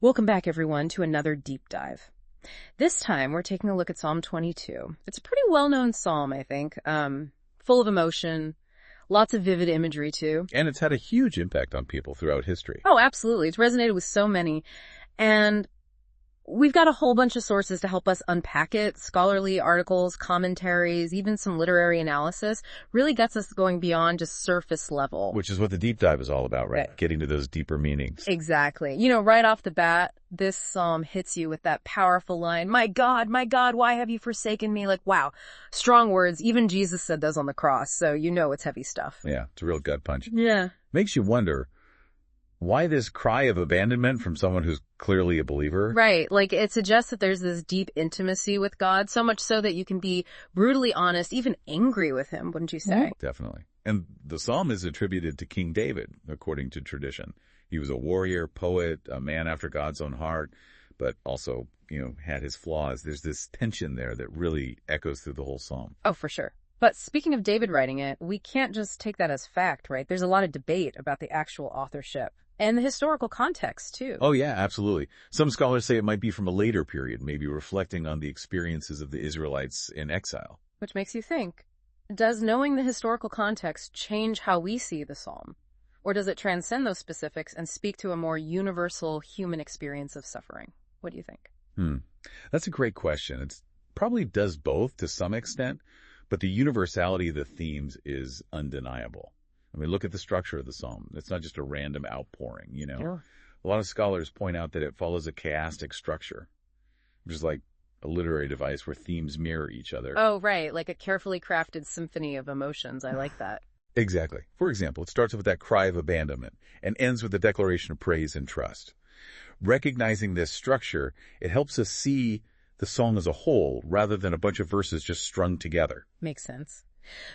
Welcome back, everyone, to another deep dive. This time, we're taking a look at Psalm 22. It's a pretty well-known psalm, I think, full of emotion, lots of vivid imagery, too. And it's had a huge impact on people throughout history. Oh, absolutely. It's resonated with so many. And we've got a whole bunch of sources to help us unpack it. Scholarly articles, commentaries, even some literary analysis really gets us going beyond just surface level. Which is what the deep dive is all about, right? Right. Getting to those deeper meanings. Exactly. Right off the bat, this psalm hits you with that powerful line, my God, why have you forsaken me? Like, wow, strong words. Even Jesus said those on the cross, so it's heavy stuff. Yeah, it's a real gut punch. Yeah. Makes you wonder why this cry of abandonment from someone who's clearly a believer. Right. Like, it suggests that there's this deep intimacy with God, so much so that you can be brutally honest, even angry with him, wouldn't you say? Definitely. And the psalm is attributed to King David, according to tradition. He was a warrior, poet, a man after God's own heart, but also, had his flaws. There's this tension there that really echoes through the whole psalm. Oh, for sure. But speaking of David writing it, we can't just take that as fact, right? There's a lot of debate about the actual authorship. And the historical context, too. Oh, yeah, absolutely. Some scholars say it might be from a later period, maybe reflecting on the experiences of the Israelites in exile. Which makes you think, does knowing the historical context change how we see the psalm? Or does it transcend those specifics and speak to a more universal human experience of suffering? What do you think? That's a great question. It probably does both to some extent, but the universality of the themes is undeniable. I mean, look at the structure of the psalm. It's not just a random outpouring, Sure. A lot of scholars point out that it follows a chiastic structure, which is like a literary device where themes mirror each other. Oh, right. Like a carefully crafted symphony of emotions. I like that. Exactly. For example, it starts with that cry of abandonment and ends with a declaration of praise and trust. Recognizing this structure, it helps us see the song as a whole rather than a bunch of verses just strung together. Makes sense.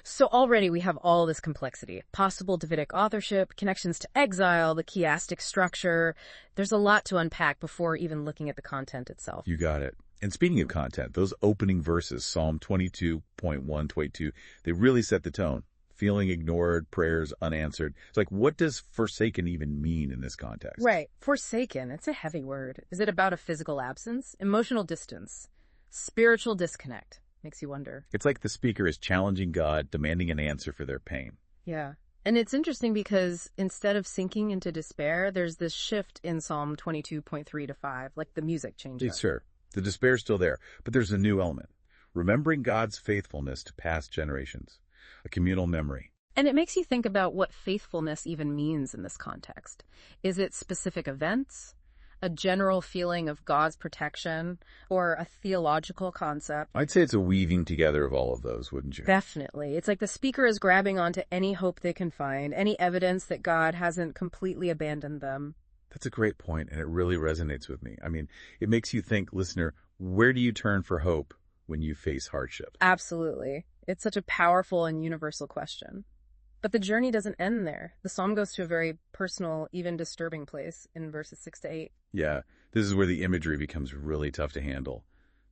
So already we have all this complexity. Possible Davidic authorship, connections to exile, the chiastic structure. There's a lot to unpack before even looking at the content itself. You got it. And speaking of content, those opening verses, Psalm 22.1, 22, they really set the tone. Feeling ignored, prayers unanswered. It's like, what does forsaken even mean in this context? Right. Forsaken. It's a heavy word. Is it about a physical absence? Emotional distance? Spiritual disconnect? Makes you wonder. It's like the speaker is challenging God, demanding an answer for their pain. Yeah. And it's interesting because instead of sinking into despair, there's this shift in Psalm 22.3 to 5, like the music changes. Sure. The despair's still there, but there's a new element. Remembering God's faithfulness to past generations. A communal memory. And it makes you think about what faithfulness even means in this context. Is it specific events? A general feeling of God's protection, or a theological concept? I'd say it's a weaving together of all of those, wouldn't you? Definitely. It's like the speaker is grabbing onto any hope they can find, any evidence that God hasn't completely abandoned them. That's a great point, and it really resonates with me. I mean, it makes you think, listener, where do you turn for hope when you face hardship? Absolutely. It's such a powerful and universal question. But the journey doesn't end there. The psalm goes to a very personal, even disturbing place in verses 6 to 8. Yeah, this is where the imagery becomes really tough to handle.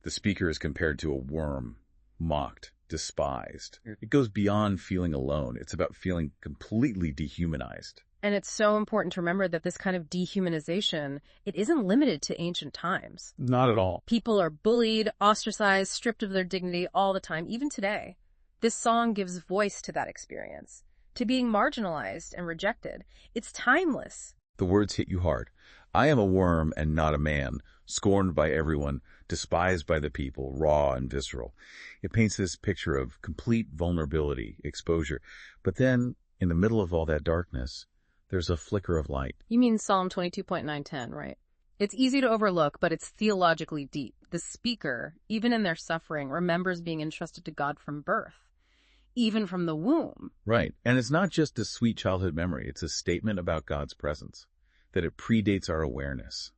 The speaker is compared to a worm, mocked, despised. It goes beyond feeling alone. It's about feeling completely dehumanized. And it's so important to remember that this kind of dehumanization, it isn't limited to ancient times. Not at all. People are bullied, ostracized, stripped of their dignity all the time, even today. This song gives voice to that experience, to being marginalized and rejected. It's timeless. The words hit you hard. I am a worm and not a man, scorned by everyone, despised by the people, raw and visceral. It paints this picture of complete vulnerability, exposure. But then, in the middle of all that darkness, there's a flicker of light. You mean Psalm 22.910, right? It's easy to overlook, but it's theologically deep. The speaker, even in their suffering, remembers being entrusted to God from birth, even from the womb. Right. And it's not just a sweet childhood memory. It's a statement about God's presence, that it predates our awareness,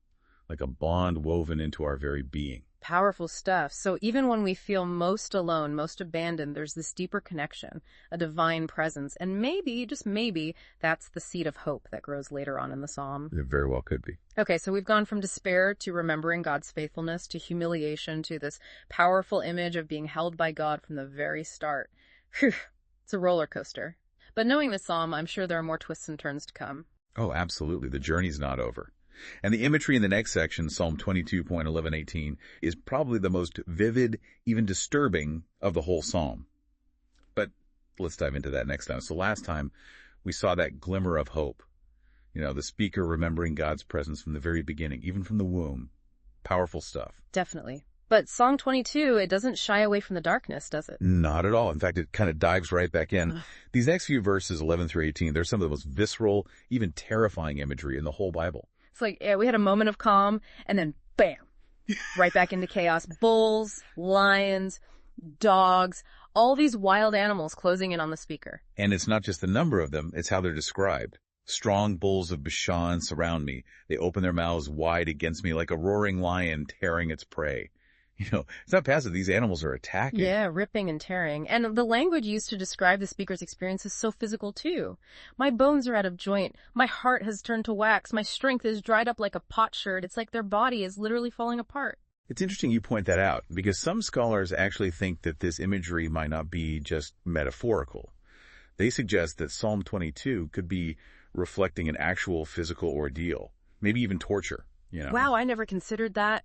like a bond woven into our very being. Powerful stuff. So even when we feel most alone, most abandoned, there's this deeper connection, a divine presence. And maybe, just maybe, that's the seed of hope that grows later on in the psalm. It very well could be. Okay, so we've gone from despair to remembering God's faithfulness, to humiliation, to this powerful image of being held by God from the very start. Whew, it's a roller coaster. But knowing this psalm, I'm sure there are more twists and turns to come. Oh, absolutely. The journey's not over. And the imagery in the next section, Psalm 22.11-18, is probably the most vivid, even disturbing of the whole psalm. But let's dive into that next time. So last time, we saw that glimmer of hope. The speaker remembering God's presence from the very beginning, even from the womb. Powerful stuff. Definitely. But Psalm 22, it doesn't shy away from the darkness, does it? Not at all. In fact, it kind of dives right back in. These next few verses, 11 through 18, they're some of the most visceral, even terrifying imagery in the whole Bible. It's like, we had a moment of calm, and then bam, right back into chaos. Bulls, lions, dogs, all these wild animals closing in on the speaker. And it's not just the number of them, it's how they're described. Strong bulls of Bashan surround me. They open their mouths wide against me like a roaring lion tearing its prey. It's not passive. These animals are attacking. Yeah, ripping and tearing. And the language used to describe the speaker's experience is so physical, too. My bones are out of joint. My heart has turned to wax. My strength is dried up like a potsherd. It's like their body is literally falling apart. It's interesting you point that out, because some scholars actually think that this imagery might not be just metaphorical. They suggest that Psalm 22 could be reflecting an actual physical ordeal, maybe even torture. Wow, I never considered that.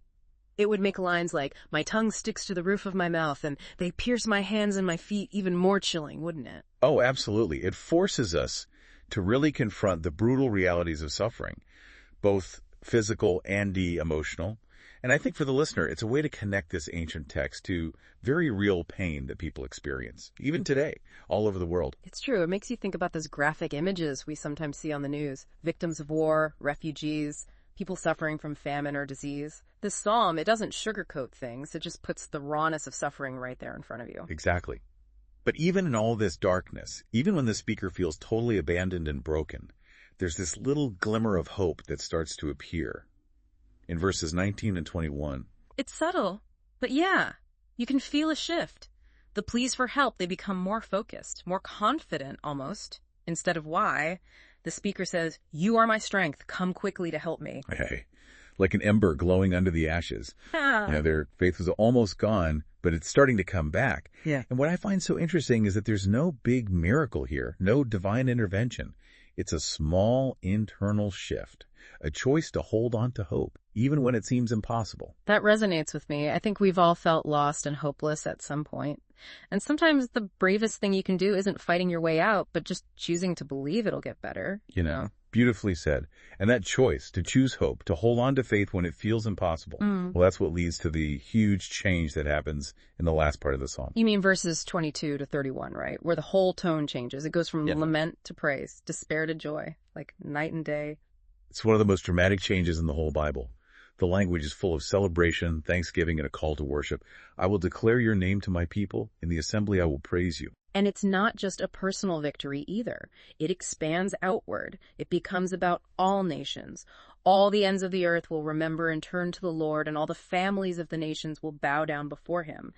It would make lines like, my tongue sticks to the roof of my mouth and they pierce my hands and my feet even more chilling, wouldn't it? Oh, absolutely. It forces us to really confront the brutal realities of suffering, both physical and emotional. And I think for the listener, it's a way to connect this ancient text to very real pain that people experience, even today, all over the world. It's true. It makes you think about those graphic images we sometimes see on the news. Victims of war, refugees, people suffering from famine or disease. This psalm, it doesn't sugarcoat things. It just puts the rawness of suffering right there in front of you. Exactly. But even in all this darkness, even when the speaker feels totally abandoned and broken, there's this little glimmer of hope that starts to appear. In verses 19 and 21. It's subtle, but yeah, you can feel a shift. The pleas for help, they become more focused, more confident almost. Instead of why, the speaker says, you are my strength, come quickly to help me. Hey, like an ember glowing under the ashes. Their faith was almost gone, but it's starting to come back. Yeah. And what I find so interesting is that there's no big miracle here, no divine intervention. It's a small internal shift, a choice to hold on to hope, even when it seems impossible. That resonates with me. I think we've all felt lost and hopeless at some point. And sometimes the bravest thing you can do isn't fighting your way out, but just choosing to believe it'll get better. Beautifully said. And that choice to choose hope, to hold on to faith when it feels impossible, well, that's what leads to the huge change that happens in the last part of the psalm. You mean verses 22 to 31, right? Where the whole tone changes. It goes from lament to praise, despair to joy, like night and day. It's one of the most dramatic changes in the whole Bible. The language is full of celebration, thanksgiving, and a call to worship. I will declare your name to my people. In the assembly I will praise you. And it's not just a personal victory either. It expands outward. It becomes about all nations. All the ends of the earth will remember and turn to the Lord, and all the families of the nations will bow down before him.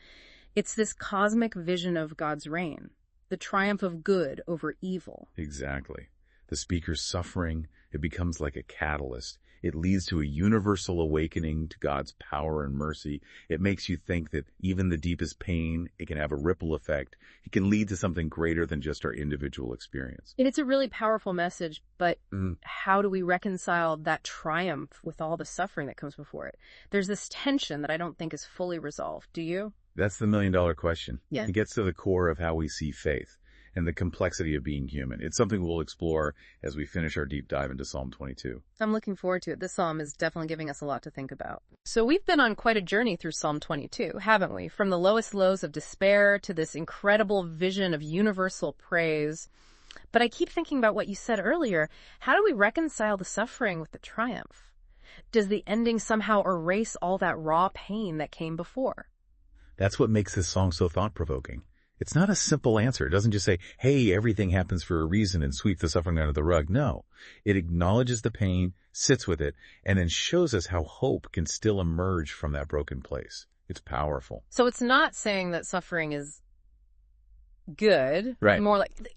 It's this cosmic vision of God's reign, the triumph of good over evil. Exactly. The speaker's suffering, it becomes like a catalyst. It leads to a universal awakening to God's power and mercy. It makes you think that even the deepest pain, it can have a ripple effect. It can lead to something greater than just our individual experience. And it's a really powerful message, but how do we reconcile that triumph with all the suffering that comes before it? There's this tension that I don't think is fully resolved. Do you? That's the million-dollar question. Yeah. It gets to the core of how we see faith and the complexity of being human. It's something we'll explore as we finish our deep dive into Psalm 22. I'm looking forward to it. This psalm is definitely giving us a lot to think about. So we've been on quite a journey through Psalm 22, haven't we? From the lowest lows of despair to this incredible vision of universal praise. But I keep thinking about what you said earlier. How do we reconcile the suffering with the triumph? Does the ending somehow erase all that raw pain that came before? That's what makes this song so thought-provoking. It's not a simple answer. It doesn't just say, hey, everything happens for a reason and sweep the suffering under the rug. No, it acknowledges the pain, sits with it, and then shows us how hope can still emerge from that broken place. It's powerful. So it's not saying that suffering is good. Right. More like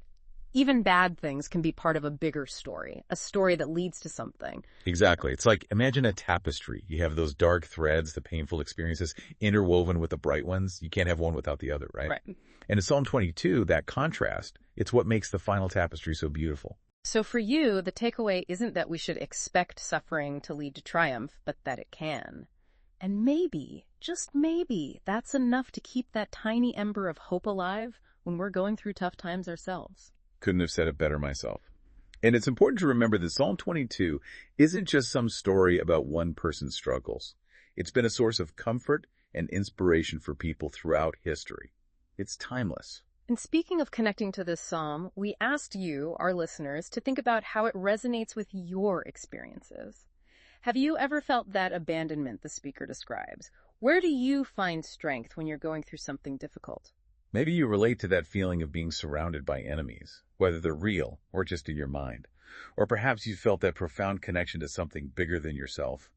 even bad things can be part of a bigger story, a story that leads to something. Exactly. It's like, imagine a tapestry. You have those dark threads, the painful experiences, interwoven with the bright ones. You can't have one without the other, right? Right. And in Psalm 22, that contrast, it's what makes the final tapestry so beautiful. So for you, the takeaway isn't that we should expect suffering to lead to triumph, but that it can. And maybe, just maybe, that's enough to keep that tiny ember of hope alive when we're going through tough times ourselves. Couldn't have said it better myself. And it's important to remember that Psalm 22 isn't just some story about one person's struggles. It's been a source of comfort and inspiration for people throughout history. It's timeless. And speaking of connecting to this psalm, we asked you, our listeners, to think about how it resonates with your experiences. Have you ever felt that abandonment the speaker describes? Where do you find strength when you're going through something difficult? Maybe you relate to that feeling of being surrounded by enemies, whether they're real or just in your mind. Or perhaps you felt that profound connection to something bigger than yourself,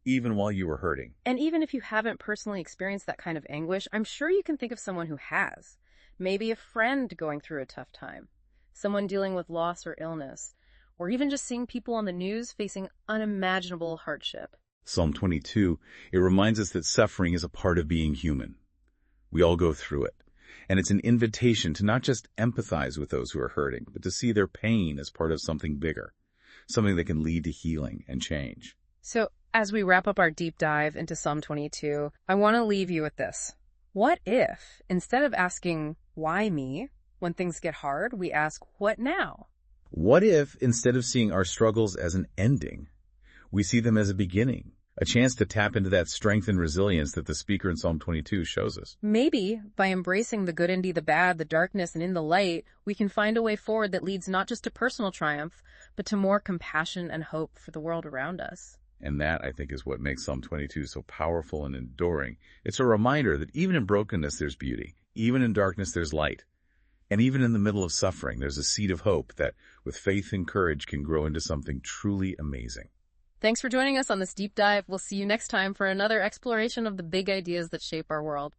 even while you were hurting. And even if you haven't personally experienced that kind of anguish, I'm sure you can think of someone who has. Maybe a friend going through a tough time, someone dealing with loss or illness, or even just seeing people on the news facing unimaginable hardship. Psalm 22, it reminds us that suffering is a part of being human. We all go through it. And it's an invitation to not just empathize with those who are hurting, but to see their pain as part of something bigger, something that can lead to healing and change. So, as we wrap up our deep dive into Psalm 22, I want to leave you with this. What if, instead of asking, why me, when things get hard, we ask, what now? What if, instead of seeing our struggles as an ending, we see them as a beginning, a chance to tap into that strength and resilience that the speaker in Psalm 22 shows us? Maybe, by embracing the good and the bad, the darkness and in the light, we can find a way forward that leads not just to personal triumph, but to more compassion and hope for the world around us. And that, I think, is what makes Psalm 22 so powerful and enduring. It's a reminder that even in brokenness, there's beauty. Even in darkness, there's light. And even in the middle of suffering, there's a seed of hope that, with faith and courage, can grow into something truly amazing. Thanks for joining us on this deep dive. We'll see you next time for another exploration of the big ideas that shape our world.